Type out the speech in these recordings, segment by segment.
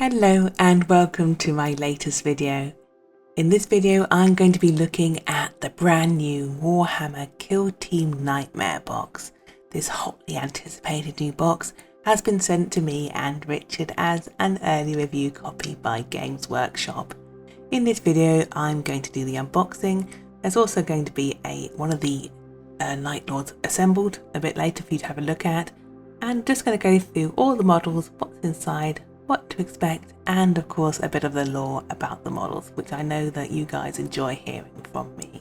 Hello and welcome to my latest video. In this video I'm going to be looking at the brand new Warhammer Kill Team Nightmare box. This hotly anticipated new box has been sent to me and Richard as an early review copy by Games Workshop. In this video I'm going to do the unboxing. There's also going to be one of the Night Lords assembled a bit later for you to have a look at, and just going to go through all the models, what's inside, what to expect, and of course a bit of the lore about the models, which I know that you guys enjoy hearing from me.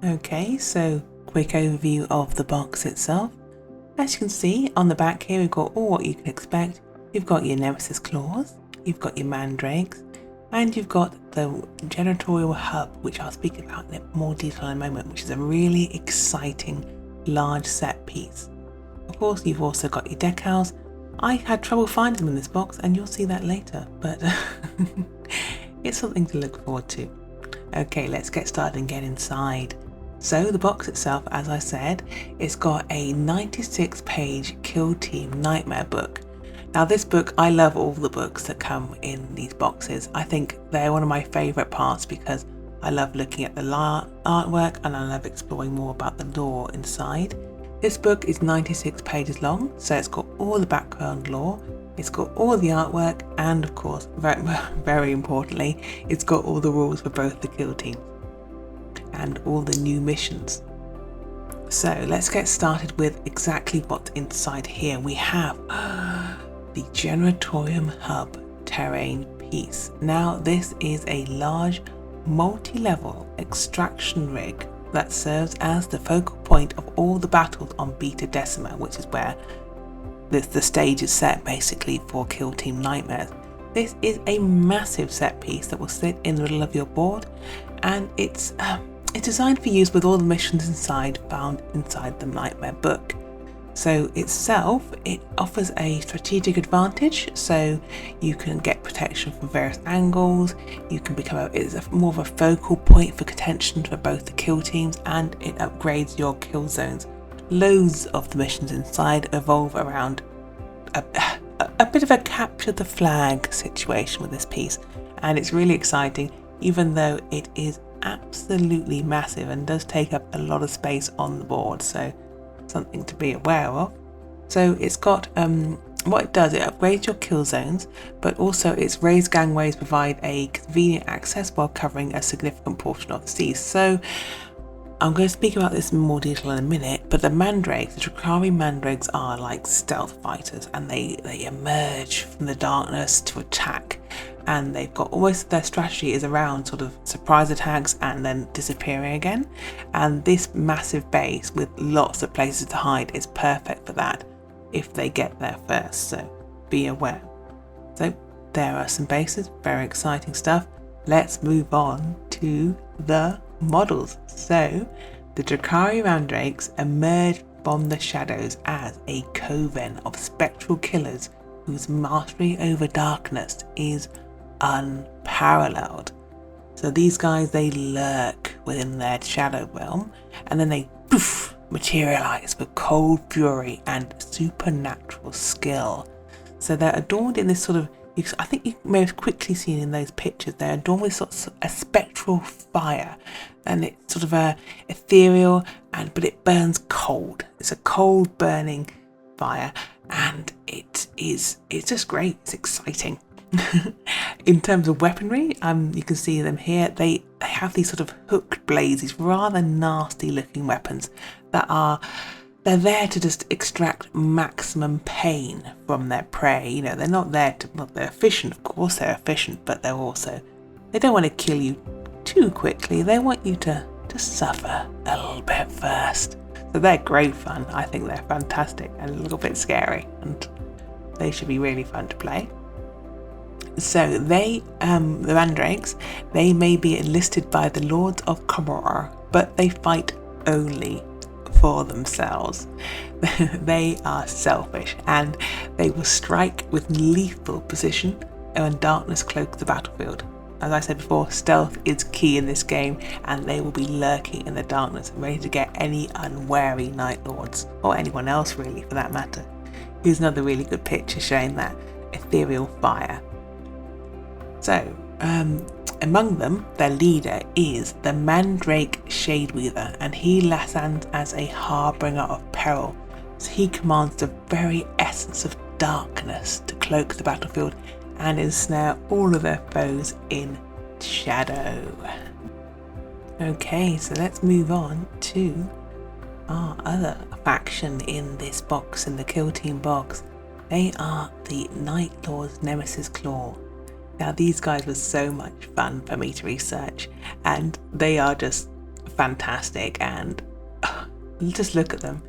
Okay, so quick overview of the box itself. As you can see on the back here, we've got all what you can expect. You've got your Nemesis Claws, you've got your Mandrakes, and you've got the Generatorial Hub, which I'll speak about in more detail in a moment, which is a really exciting large set piece. Of course, you've also got your decals. I had trouble finding them in this box, and you'll see that later, but it's something to look forward to. Okay, let's get started and get inside. So the box itself, as I said, it's got a 96-page Kill Team Nightmare book. Now this book, I love all the books that come in these boxes. I think they're one of my favourite parts because I love looking at the artwork and I love exploring more about the lore inside. This book is 96 pages long, so it's got all the background lore, it's got all the artwork, and of course, very importantly, it's got all the rules for both the kill teams and all the new missions. So let's get started with exactly what's inside here. We have the Generatorium Hub terrain piece. Now this is a large multi-level extraction rig that serves as the focal point of all the battles on Beta Decima, which is where the stage is set basically for Kill Team Nightmares. This is a massive set piece that will sit in the middle of your board, and it's designed for use with all the missions found inside the Nightmare book. So itself, it offers a strategic advantage, so you can get protection from various angles, you can become more of a focal point for contention for both the kill teams, and it upgrades your kill zones. Loads of the missions inside evolve around a bit of a capture the flag situation with this piece, and it's really exciting, even though it is absolutely massive and does take up a lot of space on the board, so something to be aware of. So it's got what it does, it upgrades your kill zones, but also its raised gangways provide a convenient access while covering a significant portion of the seas. So I'm going to speak about this in more detail in a minute, but the Mandrakes, the Drakari Mandrakes, are like stealth fighters, and they emerge from the darkness to attack, and they've got almost their strategy is around sort of surprise attacks and then disappearing again, and this massive base with lots of places to hide is perfect for that if they get there first, so be aware. So there are some bases, very exciting stuff. Let's move on to the models. So the Drakari Mandrakes emerge from the shadows as a coven of spectral killers whose mastery over darkness is unparalleled. So these guys, they lurk within their shadow realm, and then they materialize with cold fury and supernatural skill. So they're adorned in this sort of, I think you may have quickly seen in those pictures, they're adorned with sort of a spectral fire, and it's sort of a ethereal, but it burns cold. It's a cold burning fire, and it's just great. It's exciting. In terms of weaponry, you can see them here. They have these sort of hooked blades, these rather nasty looking weapons they're there to just extract maximum pain from their prey. You know, they're not there to, well, they're efficient, of course they're efficient, but they don't want to kill you too quickly. They want you to suffer a little bit first. So they're great fun. I think they're fantastic and a little bit scary, and they should be really fun to play. So the Mandrakes, they may be enlisted by the Lords of Komoror, but they fight only for themselves. They are selfish, and they will strike with lethal precision when darkness cloaks the battlefield. As I said before, stealth is key in this game, and they will be lurking in the darkness, ready to get any unwary Night Lords, or anyone else really for that matter. Here's another really good picture showing that. ethereal fire. So, among them, their leader is the Mandrake Shadeweaver, and he stands as a harbinger of peril. So he commands the very essence of darkness to cloak the battlefield and ensnare all of their foes in shadow. Okay, so let's move on to our other faction in this box, in the Kill Team box. They are the Night Lord's Nemesis Claw. Now these guys were so much fun for me to research, and they are just fantastic, and just look at them.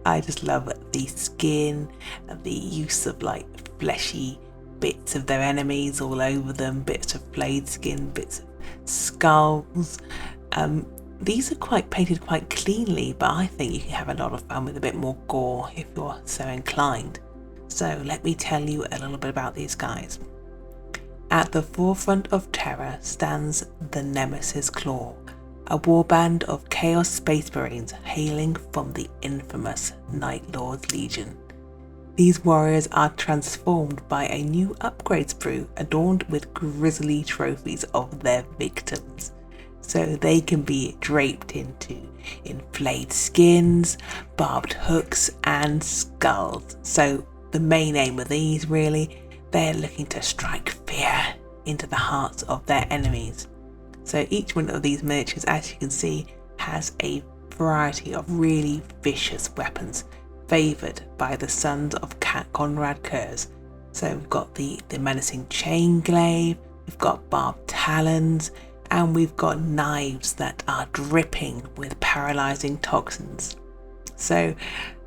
I just love the skin and the use of like fleshy bits of their enemies all over them, bits of flayed skin, bits of skulls. These are painted quite cleanly, but I think you can have a lot of fun with a bit more gore if you're so inclined. So let me tell you a little bit about these guys. At the forefront of terror stands the Nemesis Claw, a warband of Chaos Space Marines hailing from the infamous Night Lord's Legion. These warriors are transformed by a new upgrade sprue adorned with grisly trophies of their victims. So they can be draped into inflated skins, barbed hooks and skulls. So the main aim of these, really, they're looking to strike fear into the hearts of their enemies. So each one of these miniatures, as you can see, has a variety of really vicious weapons favoured by the sons of Conrad Kurz. So we've got the menacing chain glaive, we've got barbed talons, and we've got knives that are dripping with paralysing toxins. So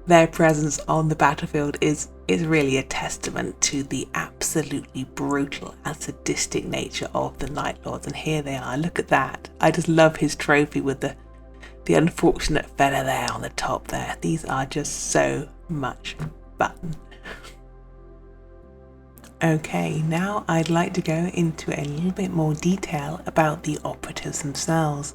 their presence on the battlefield is really a testament to the absolutely brutal and sadistic nature of the Night Lords. And here they are, look at that. I just love his trophy with the unfortunate fella there on the top there. These are just so much fun. Okay, now I'd like to go into a little bit more detail about the operatives themselves.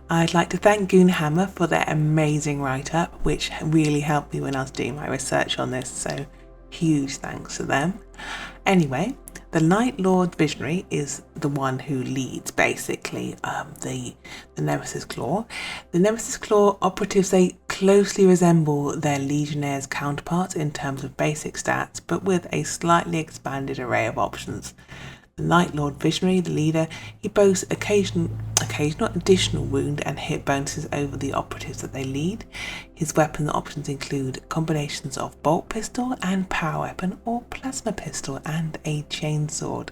I'd like to thank Warhammer for their amazing write-up, which really helped me when I was doing my research on this, so huge thanks to them. Anyway, the Night Lord Visionary is the one who leads, basically, the Nemesis Claw. The Nemesis Claw operatives, they closely resemble their Legionnaires' counterparts in terms of basic stats, but with a slightly expanded array of options. The Night Lord Visionary, the leader, he boasts occasional additional wound and hit bonuses over the operatives that they lead. His weapon options include combinations of bolt pistol and power weapon, or plasma pistol and a chainsword.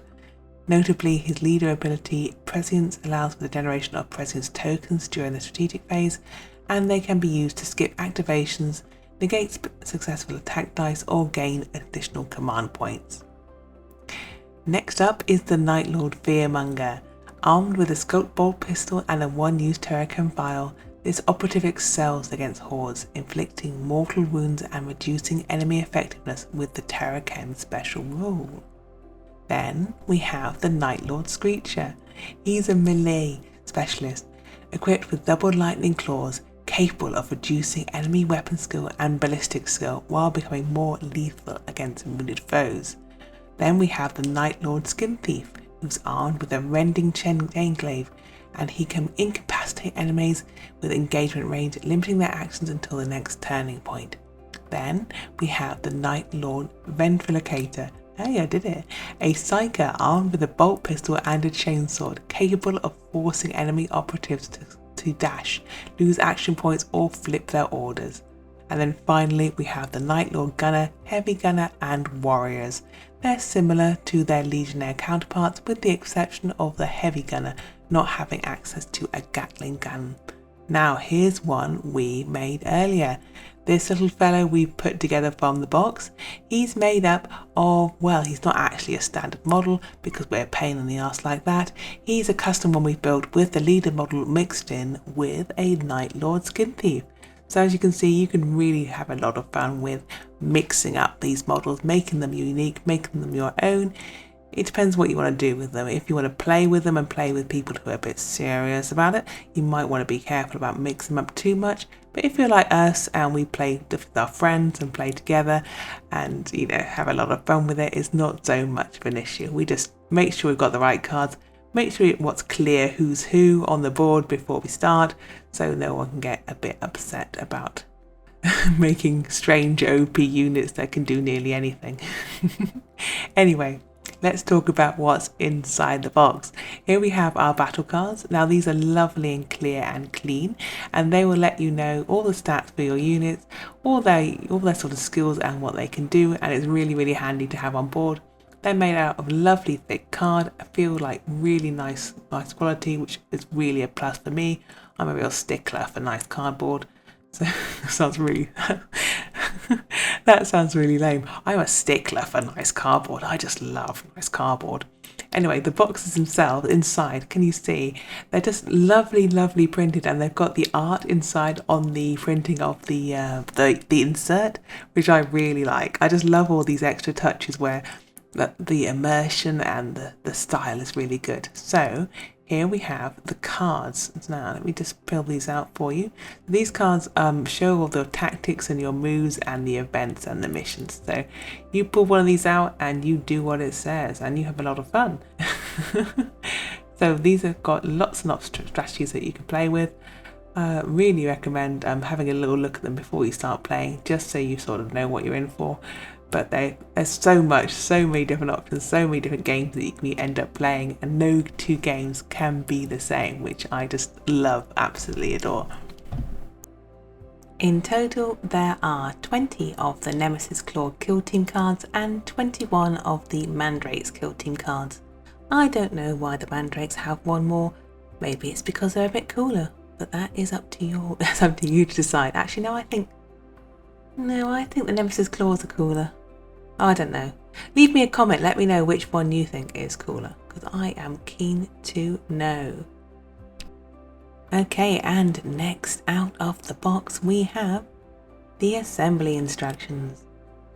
Notably, his leader ability, Prescience, allows for the generation of Prescience tokens during the strategic phase, and they can be used to skip activations, negate successful attack dice, or gain additional command points. Next up is the Night Lord Fearmonger. Armed with a sculpt bolt pistol and a one-use Terrachem vial, this operative excels against hordes, inflicting mortal wounds and reducing enemy effectiveness with the Terrachem special rule. Then we have the Night Lord Screecher. He's a melee specialist, equipped with double lightning claws, capable of reducing enemy weapon skill and ballistic skill while becoming more lethal against wounded foes. Then we have the Night Lord Skin Thief, who's armed with a rending chain glaive, and he can incapacitate enemies with engagement range, limiting their actions until the next turning point. Then we have the Night Lord Ventrilocator. Hey, I did it! A psyker armed with a bolt pistol and a chainsword, capable of forcing enemy operatives to dash, lose action points, or flip their orders. And then finally we have the Night Lord Gunner, Heavy Gunner and Warriors. They're similar to their Legionnaire counterparts, with the exception of the Heavy Gunner not having access to a Gatling gun. Now here's one we made earlier. This little fellow we put together from the box, he's made up of, well, he's not actually a standard model because we're a pain in the arse like that. He's a custom one we built with the leader model mixed in with a Night Lord Skin Thief. So as you can see, you can really have a lot of fun with mixing up these models, making them unique, making them your own. It depends what you want to do with them. If you want to play with them and play with people who are a bit serious about it, you might want to be careful about mixing them up too much. But if you're like us and we play with our friends and play together and, you know, have a lot of fun with it, it's not so much of an issue. We just make sure we've got the right cards, make sure what's clear who's who on the board before we start, so no one can get a bit upset about making strange OP units that can do nearly anything. Anyway, let's talk about what's inside the box. Here we have our battle cards. Now these are lovely and clear and clean, and they will let you know all the stats for your units, all their sort of skills and what they can do, and it's really handy to have on board. They're made out of lovely thick card. I feel like really nice quality, which is really a plus for me. I'm a real stickler for nice cardboard. So sounds really that sounds really lame. I'm a stickler for nice cardboard. I just love nice cardboard. Anyway, the boxes themselves inside, can you see? They're just lovely printed, and they've got the art inside on the printing of the insert, which I really like. I just love all these extra touches where the immersion and the style is really good. So here we have the cards. Now let me just pull these out for you. These cards show all the tactics and your moves and the events and the missions. So you pull one of these out and you do what it says and you have a lot of fun. So these have got lots and lots of strategies that you can play with. Really recommend having a little look at them before you start playing, just so you sort of know what you're in for. But there's so many different options, so many different games that you can end up playing, and no two games can be the same, which I just love, absolutely adore. In total, there are 20 of the Nemesis Claw Kill Team cards and 21 of the Mandrake's Kill Team cards. I don't know why the Mandrakes have one more. Maybe it's because they're a bit cooler, but that is up to you to decide. Actually, no, I think the Nemesis Claws are cooler. I don't know. Leave me a comment, let me know which one you think is cooler, because I am keen to know. Okay, and next out of the box we have the assembly instructions.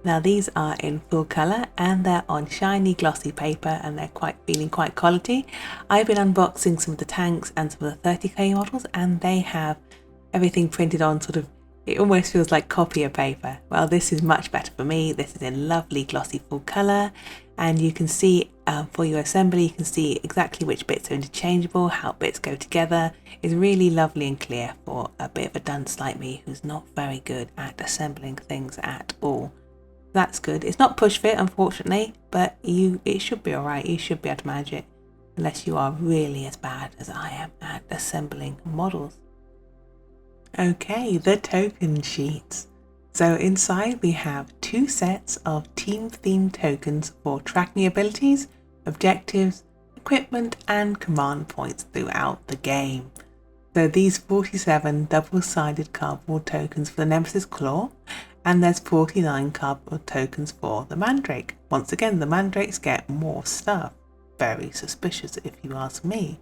Now these are in full colour and they're on shiny glossy paper, and they're feeling quite quality. I've been unboxing some of the tanks and some of the 30k models, and they have everything printed on sort of, it almost feels like copier paper. Well, this is much better for me. This is in lovely glossy full colour, and you can see for your assembly, you can see exactly which bits are interchangeable, how bits go together. It's really lovely and clear for a bit of a dunce like me who's not very good at assembling things at all. That's good. It's not push fit, unfortunately, but it should be alright. You should be able to manage it, unless you are really as bad as I am at assembling models. Okay, the token sheets. So inside we have 2 sets of team themed tokens for tracking abilities, objectives, equipment and command points throughout the game. So these 47 double-sided cardboard tokens for the Nemesis Claw, and there's 49 cardboard tokens for the Mandrake. Once again, the Mandrakes get more stuff. Very suspicious if you ask me.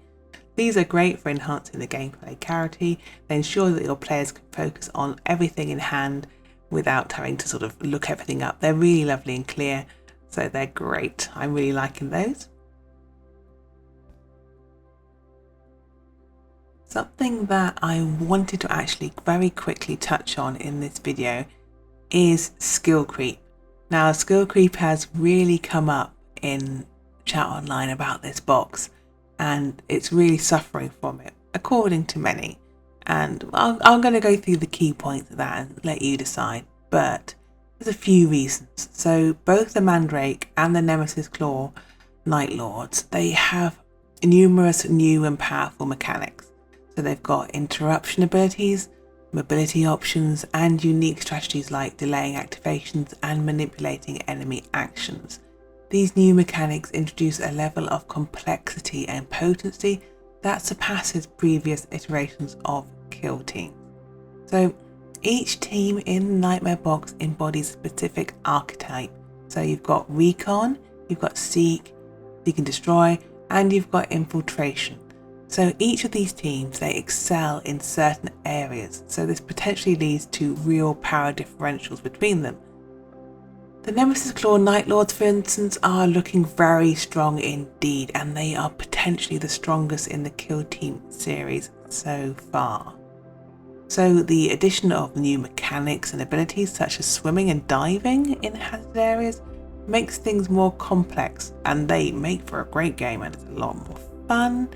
These are great for enhancing the gameplay clarity. They ensure that your players can focus on everything in hand without having to sort of look everything up. They're really lovely and clear, so they're great. I'm really liking those. Something that I wanted to actually very quickly touch on in this video is skill creep. Now, skill creep has really come up in chat online about this box, and it's really suffering from it, according to many. And I'm going to go through the key points of that and let you decide, but there's a few reasons. So both the Mandrake and the Nemesis Claw Night Lords, they have numerous new and powerful mechanics. So they've got interruption abilities, mobility options, and unique strategies like delaying activations and manipulating enemy actions. These new mechanics introduce a level of complexity and potency that surpasses previous iterations of kill teams. So each team in the Nightmare box embodies a specific archetype. So you've got Recon, you've got Seek and Destroy, and you've got Infiltration. So each of these teams, they excel in certain areas, so this potentially leads to real power differentials between them. The Nemesis Claw Night Lords, for instance, are looking very strong indeed, and they are potentially the strongest in the Kill Team series so far. So the addition of new mechanics and abilities such as swimming and diving in hazard areas makes things more complex, and they make for a great game, and it's a lot more fun.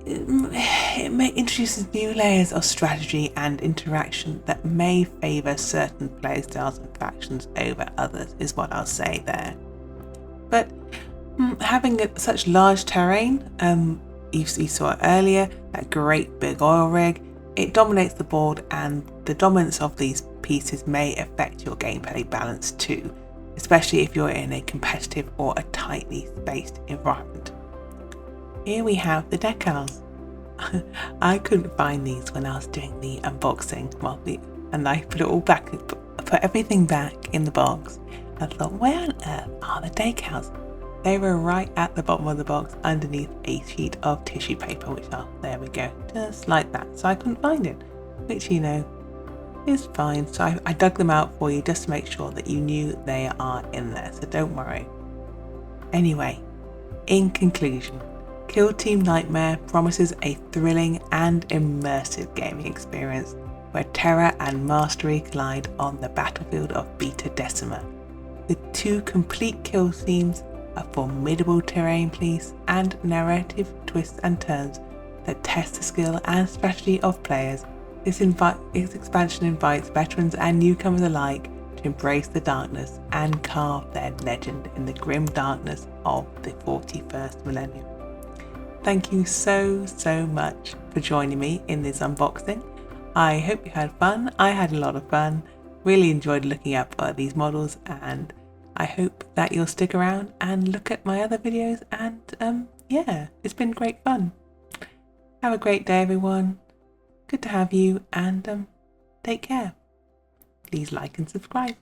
It introduces new layers of strategy and interaction that may favour certain playstyles and factions over others, is what I'll say there. But having such large terrain, you saw it earlier, that great big oil rig, it dominates the board, and the dominance of these pieces may affect your gameplay balance too, especially if you're in a competitive or a tightly spaced environment. Here we have the decals. I couldn't find these when I was doing the unboxing, and I put it all back, put everything back in the box. I thought, where on earth are the decals? They were right at the bottom of the box underneath a sheet of tissue paper, there we go, just like that. So I couldn't find it, which, is fine. So I dug them out for you just to make sure that you knew they are in there, so don't worry. Anyway, in conclusion, Kill Team Nightmare promises a thrilling and immersive gaming experience where terror and mastery collide on the battlefield of Beta Decima. With 2 complete kill teams, a formidable terrain piece, and narrative twists and turns that test the skill and strategy of players, this expansion invites veterans and newcomers alike to embrace the darkness and carve their legend in the grim darkness of the 41st millennium. Thank you so much for joining me in this unboxing. I hope you had fun. I had a lot of fun. Really enjoyed looking up these models, and I hope that you'll stick around and look at my other videos, and yeah, it's been great fun. Have a great day, everyone. Good to have you, and take care. Please like and subscribe.